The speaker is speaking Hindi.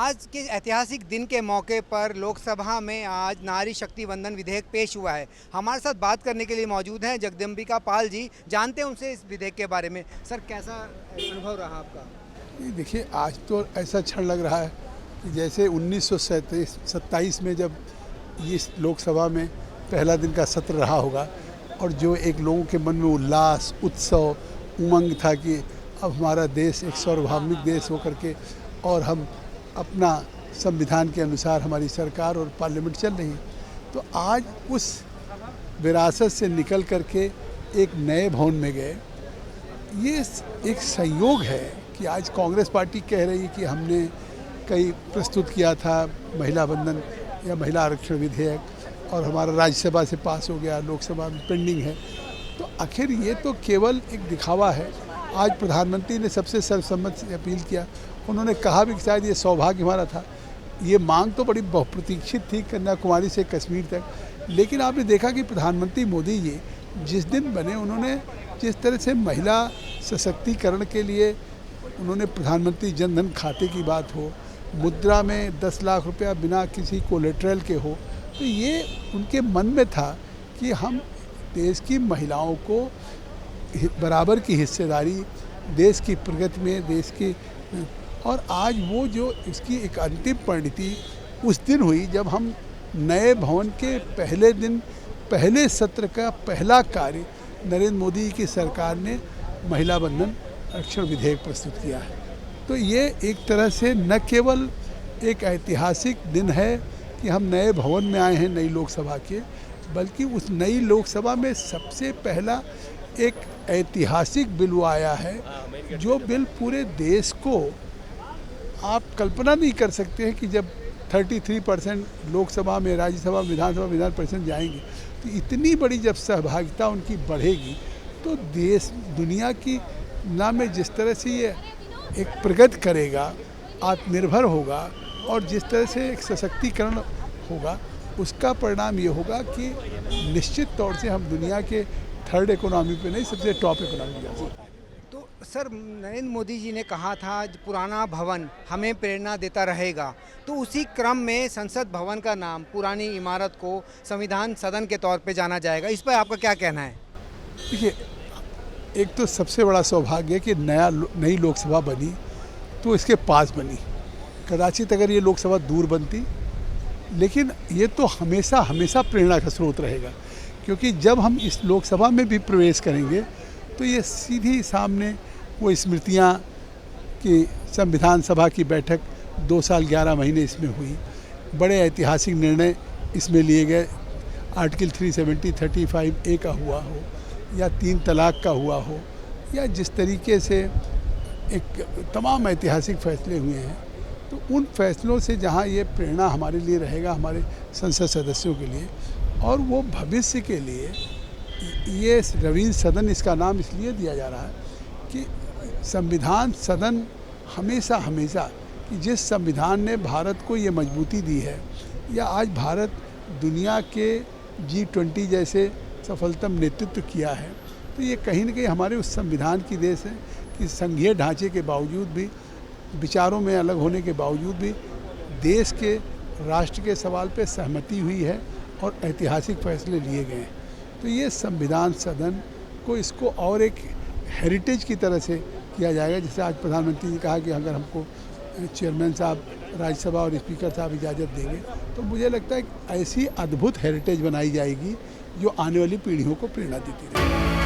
आज के ऐतिहासिक दिन के मौके पर लोकसभा में आज नारी शक्ति वंदन विधेयक पेश हुआ है। हमारे साथ बात करने के लिए मौजूद हैं जगदम्बिका पाल जी। जानते हैं उनसे इस विधेयक के बारे में। सर, कैसा अनुभव रहा आपका? देखिए, आज तो ऐसा क्षण लग रहा है कि जैसे 1927 में जब इस लोकसभा में पहला दिन का सत्र रहा होगा और जो एक लोगों के मन में उल्लास, उत्सव, उमंग था कि अब हमारा देश एक सार्वभौमिक देश होकर के और हम अपना संविधान के अनुसार हमारी सरकार और पार्लियामेंट चल रही है। तो आज उस विरासत से निकल करके एक नए भवन में गए। ये एक संयोग है कि आज कांग्रेस पार्टी कह रही है कि हमने कई प्रस्तुत किया था महिला बंधन या महिला आरक्षण विधेयक और हमारा राज्यसभा से पास हो गया, लोकसभा में पेंडिंग है। तो आखिर ये तो केवल एक दिखावा है। आज प्रधानमंत्री ने सबसे सर्वसम्मत से अपील किया। उन्होंने कहा भी कि शायद ये सौभाग्य हमारा था। ये मांग तो बड़ी बहुप्रतीक्षित थी, कन्याकुमारी से कश्मीर तक। लेकिन आपने देखा कि प्रधानमंत्री मोदी जी जिस दिन बने, उन्होंने जिस तरह से महिला सशक्तिकरण के लिए उन्होंने प्रधानमंत्री जनधन खाते की बात हो, मुद्रा में 10 लाख रुपया बिना किसी कोलेट्रल के हो, तो ये उनके मन में था कि हम देश की महिलाओं को बराबर की हिस्सेदारी देश की प्रगति में, देश की। और आज वो जो इसकी एक अंतिम परिणति उस दिन हुई जब हम नए भवन के पहले दिन, पहले सत्र का पहला कार्य नरेंद्र मोदी की सरकार ने महिला बंधन आरक्षण विधेयक प्रस्तुत किया है। तो ये एक तरह से न केवल एक ऐतिहासिक दिन है कि हम नए भवन में आए हैं नई लोकसभा के, बल्कि उस नई लोकसभा में सबसे पहला एक ऐतिहासिक बिल आया है, जो बिल पूरे देश को, आप कल्पना नहीं कर सकते हैं कि जब 33% लोकसभा में, राज्यसभा, विधानसभा, विधान परिषद जाएंगे तो इतनी बड़ी जब सहभागिता उनकी बढ़ेगी तो देश दुनिया की ना में जिस तरह से ये एक प्रगति करेगा, आत्मनिर्भर होगा और जिस तरह से एक सशक्तिकरण होगा, उसका परिणाम ये होगा कि निश्चित तौर से हम दुनिया के थर्ड इकोनॉमी पे नहीं, सबसे टॉप इकोनॉमी जा सकते हैं। तो सर, नरेंद्र मोदी जी ने कहा था पुराना भवन हमें प्रेरणा देता रहेगा, तो उसी क्रम में संसद भवन का नाम, पुरानी इमारत को संविधान सदन के तौर पे जाना जाएगा। इस पर आपका क्या कहना है? देखिए, एक तो सबसे बड़ा सौभाग्य है कि नई लोकसभा बनी तो इसके पास बनी। कदाचित अगर ये लोकसभा दूर बनती, लेकिन ये तो हमेशा हमेशा प्रेरणा का स्रोत रहेगा, क्योंकि जब हम इस लोकसभा में भी प्रवेश करेंगे तो ये सीधी सामने वो स्मृतियाँ कि संविधान सभा की बैठक 2 साल 11 महीने इसमें हुई, बड़े ऐतिहासिक निर्णय इसमें लिए गए। आर्टिकल 370, 35A का हुआ हो या 3 तलाक का हुआ हो, या जिस तरीके से एक तमाम ऐतिहासिक फैसले हुए हैं, तो उन फैसलों से जहाँ ये प्रेरणा हमारे लिए रहेगा, हमारे संसद सदस्यों के लिए और वो भविष्य के लिए, ये रवींद्र सदन इसका नाम इसलिए दिया जा रहा है कि संविधान सदन हमेशा हमेशा कि जिस संविधान ने भारत को ये मजबूती दी है, या आज भारत दुनिया के G20 जैसे सफलतम नेतृत्व किया है, तो ये कहीं न कहीं हमारे उस संविधान की देश है कि संघीय ढांचे के बावजूद भी, विचारों में अलग होने के बावजूद भी देश के, राष्ट्र के सवाल पे सहमति हुई है और ऐतिहासिक फैसले लिए गए हैं। तो ये संविधान सदन को, इसको और एक हेरिटेज की तरह से किया जाएगा। जैसे आज प्रधानमंत्री ने कहा कि अगर हमको चेयरमैन साहब राज्यसभा और स्पीकर साहब इजाज़त देंगे, तो मुझे लगता है कि ऐसी अद्भुत हेरिटेज बनाई जाएगी जो आने वाली पीढ़ियों को प्रेरणा देती रहेगी।